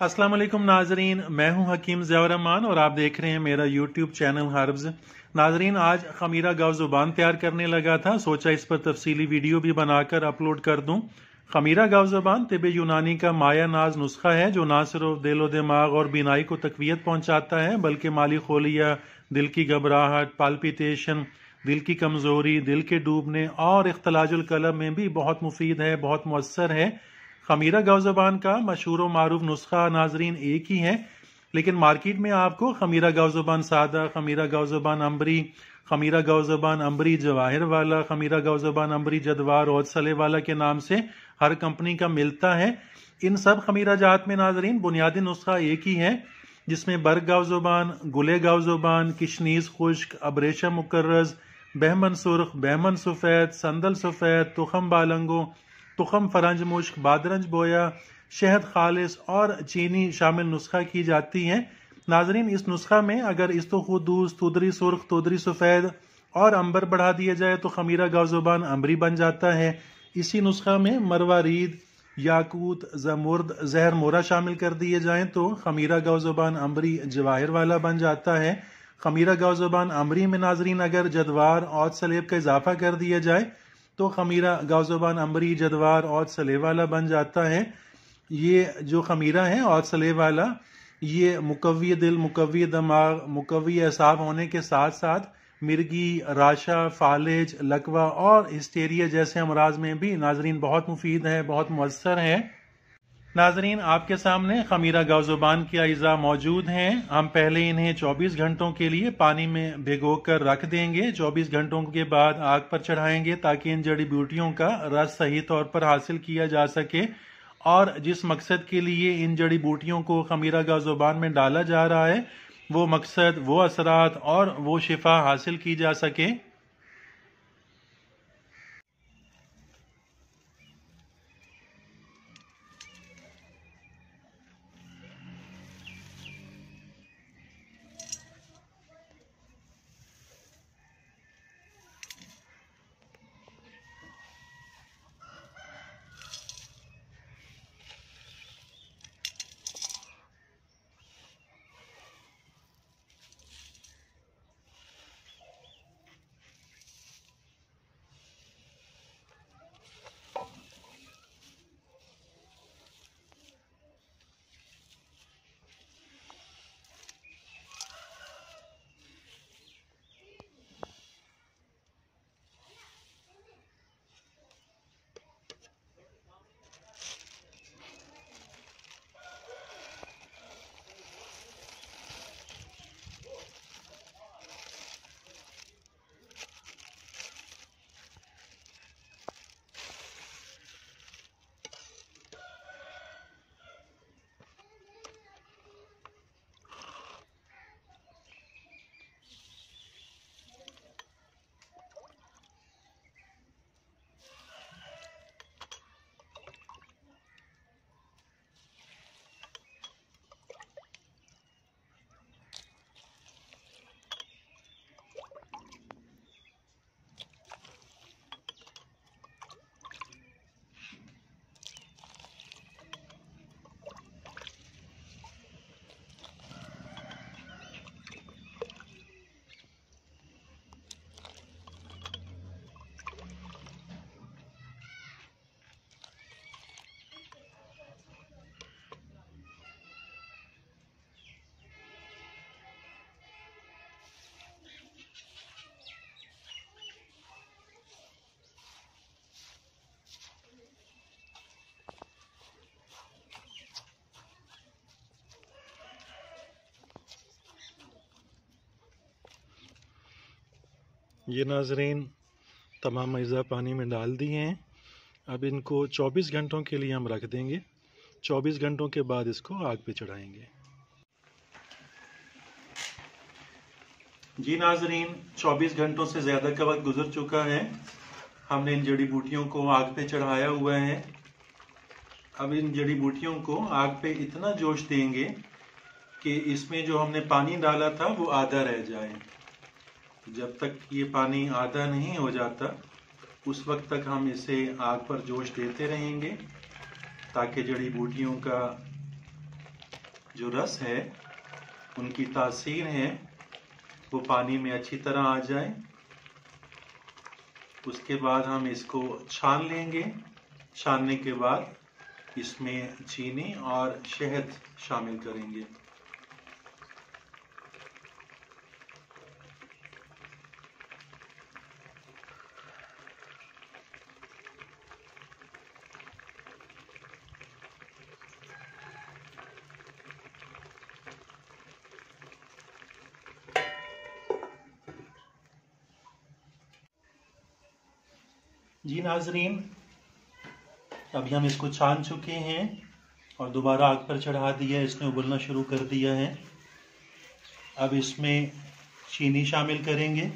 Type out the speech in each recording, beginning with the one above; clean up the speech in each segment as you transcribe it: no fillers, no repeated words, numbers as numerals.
अस्सलाम वालेकुम नाजरीन, मैं हूं हकीम ज़ियाउर रहमान और आप देख रहे हैं मेरा यूट्यूब चैनल हर्ब्स। नाजरीन, आज खमीरा गाव ज़ुबान तैयार करने लगा था, सोचा इस पर तफसीली वीडियो भी बनाकर अपलोड कर दूं। खमीरा गाव ज़ुबान तिब यूनानी का माया नाज नुस्खा है जो ना सिर्फ दिल व दिमाग और बीनाई को तकवीयत पहुंचाता है बल्कि माली खोलिया, दिल की घबराहट, पाल्पिटेशन, दिल की कमज़ोरी, दिल के डूबने और इख्तलाजुल कलब में भी बहुत मुफीद है, बहुत मुअस्सर है। खमीरा गाव ज़ुबान का मशहूर व मारूफ नुस्खा नाजरीन एक ही है, लेकिन मार्केट में आपको खमीरा गाव ज़ुबान सादा, खमीरा गाव ज़ुबान अम्बरी, खमीरा गाव ज़ुबान अम्बरी जवाहिर वाला, खमीरा गाव ज़ुबान अम्बरी जदवार और सले वाला के नाम से हर कंपनी का मिलता है। इन सब खमीरा जात में नाजरीन बुनियादी नुस्खा एक ही है, जिसमें बर्ग गाव ज़ुबान, गुले गाव ज़ुबान, किशनीज खुश्क, अबरेशा मुकर्रज, बहमन सुर्ख, बहमन सफ़ेद, संदल सफ़ेद, तुखम बालंगो, तुखम फरंज मुश्क, बादरंज बोया, शहद खालिस और चीनी शामिल नुस्खा की जाती है। नाजरीन, इस नुस्खा में अगर इस्तुखुदूस, तुदरी सुर्ख, तुदरी सफ़ेद और अंबर बढ़ा दिया जाए तो खमीरा गाव ज़ुबान अम्बरी बन जाता है। इसी नुस्खा में मरवारीद, याकूत, जमुर्द, जहर मोरा शामिल कर दिए जाएं तो खमीरा गाव ज़ुबान अम्बरी जवाहिर वाला बन जाता है। खमीरा गाव ज़ुबान अम्बरी में नाजरीन अगर जदवार और सलेब का इजाफा कर दिया जाए तो खमीरा गाव ज़ुबान अम्बरी जदवार और सलेब वाला बन जाता है। ये जो खमीरा है और सलेब वाला, ये मुकव्वी दिल, मुकव्वी दिमाग, मुकव्वी एसाब होने के साथ साथ मिर्गी, राशा, फालिज, लकवा और हिस्टेरिया जैसे अमराज में भी नाजरीन बहुत मुफीद है, बहुत मुअस्सर है। नाजरीन, आपके सामने खमीरा गाव ज़ुबान की अज़ा मौजूद हैं। हम पहले इन्हें 24 घंटों के लिए पानी में भिगो कर रख देंगे। 24 घंटों के बाद आग पर चढ़ाएंगे ताकि इन जड़ी बूटियों का रस सही तौर पर हासिल किया जा सके और जिस मकसद के लिए इन जड़ी बूटियों को खमीरा गाव ज़ुबान में डाला जा रहा है वो मकसद, वो असरात और वो शिफा हासिल की जा सके। ये नाजरीन तमाम अज़ा पानी में डाल दिए हैं। अब इनको 24 घंटों के लिए हम रख देंगे। 24 घंटों के बाद इसको आग पे चढ़ाएंगे। जी नाजरीन, 24 घंटों से ज़्यादा का वक्त गुजर चुका है। हमने इन जड़ी बूटियों को आग पे चढ़ाया हुआ है। अब इन जड़ी बूटियों को आग पे इतना जोश देंगे कि इसमें जो हमने पानी डाला था वो आधा रह जाए। जब तक ये पानी आधा नहीं हो जाता उस वक्त तक हम इसे आग पर जोश देते रहेंगे ताकि जड़ी बूटियों का जो रस है, उनकी तासीर है, वो पानी में अच्छी तरह आ जाए। उसके बाद हम इसको छान लेंगे। छानने के बाद इसमें चीनी और शहद शामिल करेंगे। जी नाजरीन, अभी हम इसको छान चुके हैं और दोबारा आग पर चढ़ा दिया, इसने उबलना शुरू कर दिया है। अब इसमें चीनी शामिल करेंगे।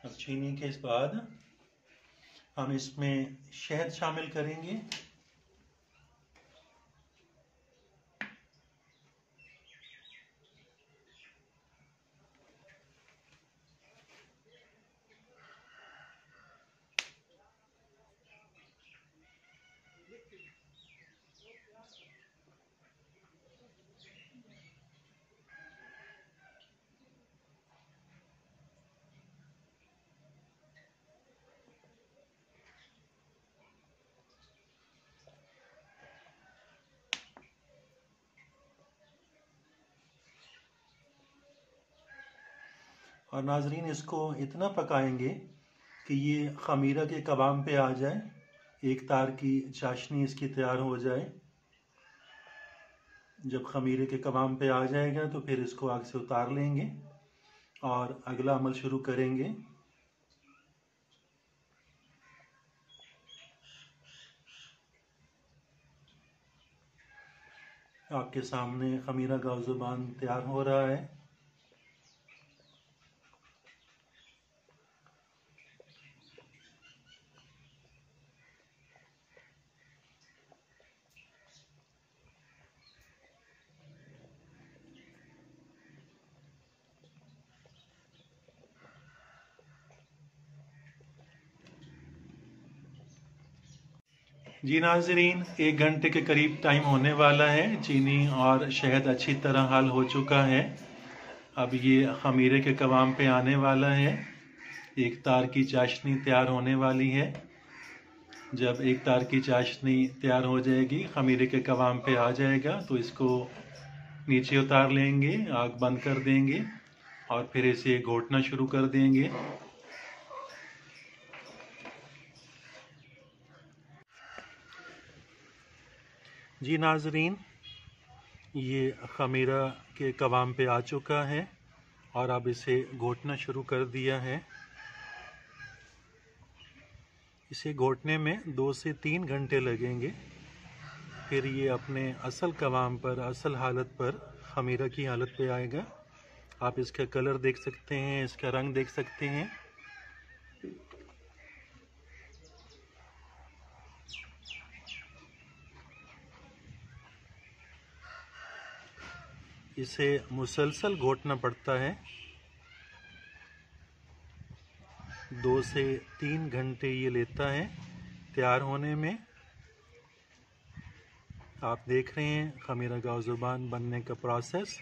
अब चीनी के बाद हम इसमें शहद शामिल करेंगे। और नाजरीन, इसको इतना पकाएंगे कि ये खमीरा के कवाम पे आ जाए, एक तार की चाशनी इसकी तैयार हो जाए। जब खमीरे के कवाम पे आ जाएगा तो फिर इसको आग से उतार लेंगे और अगला अमल शुरू करेंगे। आपके सामने खमीरा गावजुबान तैयार हो रहा है। जी नाजरीन, 1 घंटे के करीब टाइम होने वाला है। चीनी और शहद अच्छी तरह हल हो चुका है। अब ये खमीरे के कवाम पे आने वाला है। एक तार की चाशनी तैयार होने वाली है। जब एक तार की चाशनी तैयार हो जाएगी, खमीरे के कवाम पे आ जाएगा, तो इसको नीचे उतार लेंगे, आग बंद कर देंगे और फिर इसे घोटना शुरू कर देंगे। जी नाजरीन, ये खमीरा के कवाम पे आ चुका है और अब इसे घोटना शुरू कर दिया है। इसे घोटने में 2 से 3 घंटे लगेंगे। फिर ये अपने असल कवाम पर, असल हालत पर, खमीरा की हालत पे आएगा। आप इसका कलर देख सकते हैं, इसका रंग देख सकते हैं। इसे मुसलसल घोटना पड़ता है। 2 से 3 घंटे ये लेता है तैयार होने में। आप देख रहे हैं खमीरा गावजुबान बनने का प्रोसेस।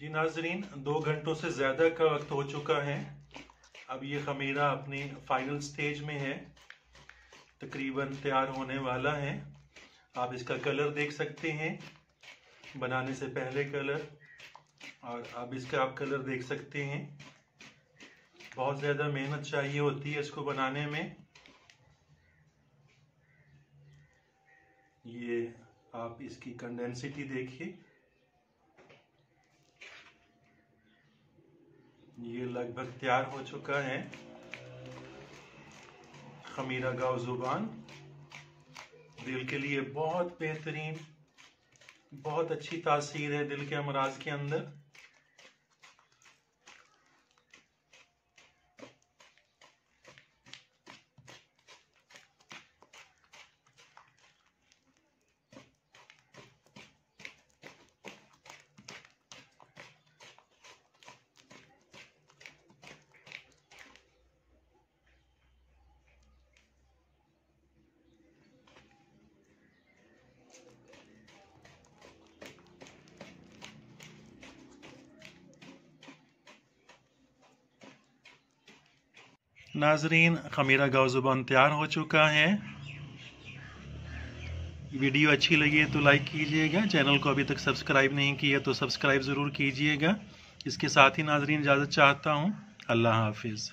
जी नाजरीन, 2 घंटों से ज़्यादा का वक्त हो चुका है। अब ये खमीरा अपनी फाइनल स्टेज में है, तकरीबन तैयार होने वाला है। आप इसका कलर देख सकते हैं, बनाने से पहले कलर, और अब इसका आप कलर देख सकते हैं। बहुत ज़्यादा मेहनत चाहिए होती है इसको बनाने में। ये आप इसकी कंडेंसिटी देखिए, ये लगभग तैयार हो चुका है खमीरा गाव ज़ुबान। दिल के लिए बहुत बेहतरीन, बहुत अच्छी तासीर है दिल के अमराज के अंदर। नाजरीन, खमीरा गाव ज़ुबान तैयार हो चुका है। वीडियो अच्छी लगी तो लाइक कीजिएगा, चैनल को अभी तक सब्सक्राइब नहीं किया तो सब्सक्राइब ज़रूर कीजिएगा। इसके साथ ही नाजरीन इजाज़त चाहता हूँ। अल्लाह हाफिज़।